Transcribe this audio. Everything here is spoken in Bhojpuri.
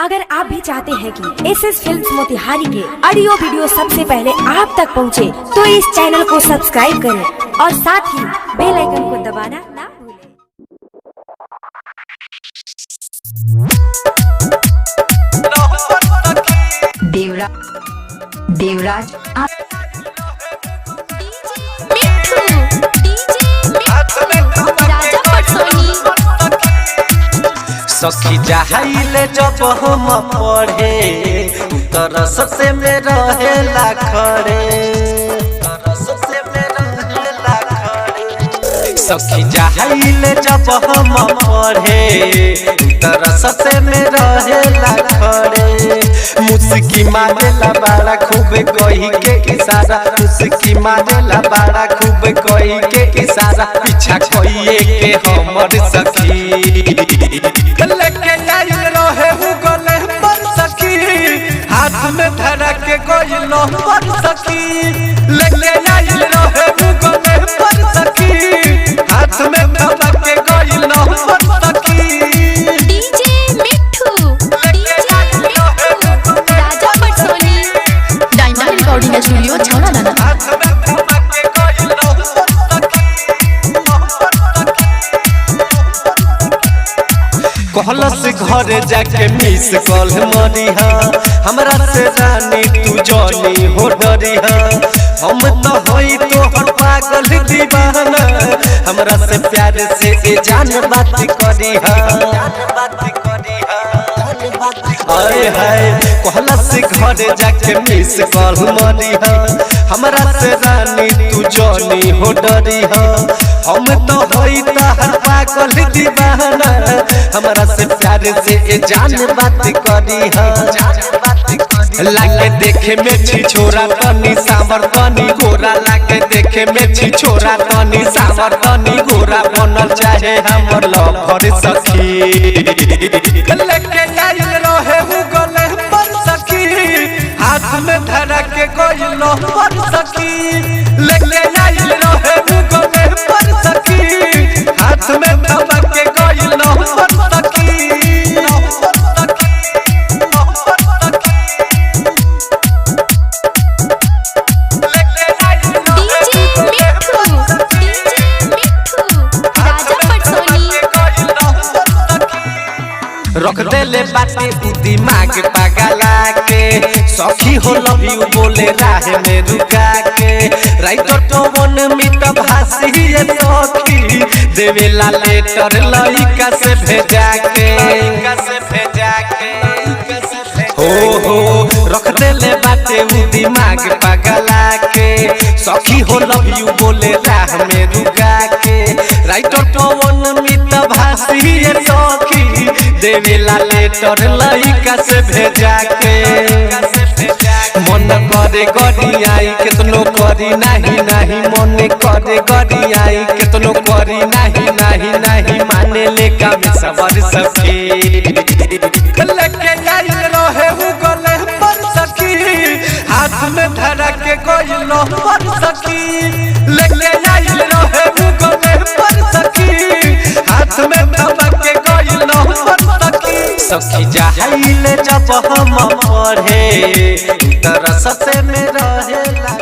अगर आप भी चाहते हैं कि एसएस फिल्म्स मोतिहारी के ऑडियो वीडियो सबसे पहले आप तक पहुंचे, तो इस चैनल को सब्सक्राइब करें और साथ ही बेल आइकन को दबाना ना भूलें। देवराज सखी जाहिले जब हम पढ़े तरस से में रहेला खड़े, सखी जाहिले जब हम पढ़े तरस से में रहेला खड़े। मुस्की मारेला बड़ा खूब कही के इशारा, मुस्की मारेला बड़ा खूब कही के इशारा, पीछा कहिए के हमर सखी लेके आइल रहे हु गले पर सखी, हाथ में धरा के गइल पर सखी, लेके आइल रहे हु गले पर सखी, हाथ में धरा के गइल पर सखी। डीजे मिट्ठू राजा पटसोनी डायमंड रिकॉर्डिंग स्टूडियो छौड़ा दाना। कहलस घरे जाके मिस कॉल मरिहा, हमरा से रानी तू जानी हो डरिहा, हम तो होई तो हर पागल दीवाना, हमरा से प्यार से ए जान बात करिहा। अरे हाय कहलस घरे जाके मिस कॉल मरिहा, हमरा से रानी तू जानी हो डरिहा, हम तो होई तो हर पागल दीवाना, हमरा से प्यार से ए जान बात करिहा। लागे देखे में छी छोरा तनी सावर तनी गोरा, लागे देखे में छी छोरा तनी सावर तनी गोरा, बनल चाहे हमर लवर सखी लेके आइल रहे हु गले पर सखी, हाथ में धरा के गइल पर सखी, लेके आइल रहे हु गले पर सखी, हाथ में धरा के गइल पर सखी। रख देले बाटे उ दिमाग पगला के, सखी हो लव यू बोले राह में रुका के, राइटर तो वन मिट भासी ये सखी, देवेला लेटर लइका से भेजा के, हो रख देले बाटे उ दिमाग पगला के, सखी हो लव यू बोले राह में रुका के, राइटर तो वन मिट भासी ये सखी, देवेला लेटर लइका से भेजा के। मन करे गड़ी आई केतनो करी नहीं नहीं, मन करे गड़ी आई केतनो करी नहीं नहीं नहीं, माने ले काम सबर सखी लेके आइल रहे हु गले पर सखी, हाथ में धरा के गइल पर सखी, लेके आइल रहे हु गले पर सखी, हाथ में धरा के गइल पर सखी जाहिले जब हम पढ़े तरस से में रहेला।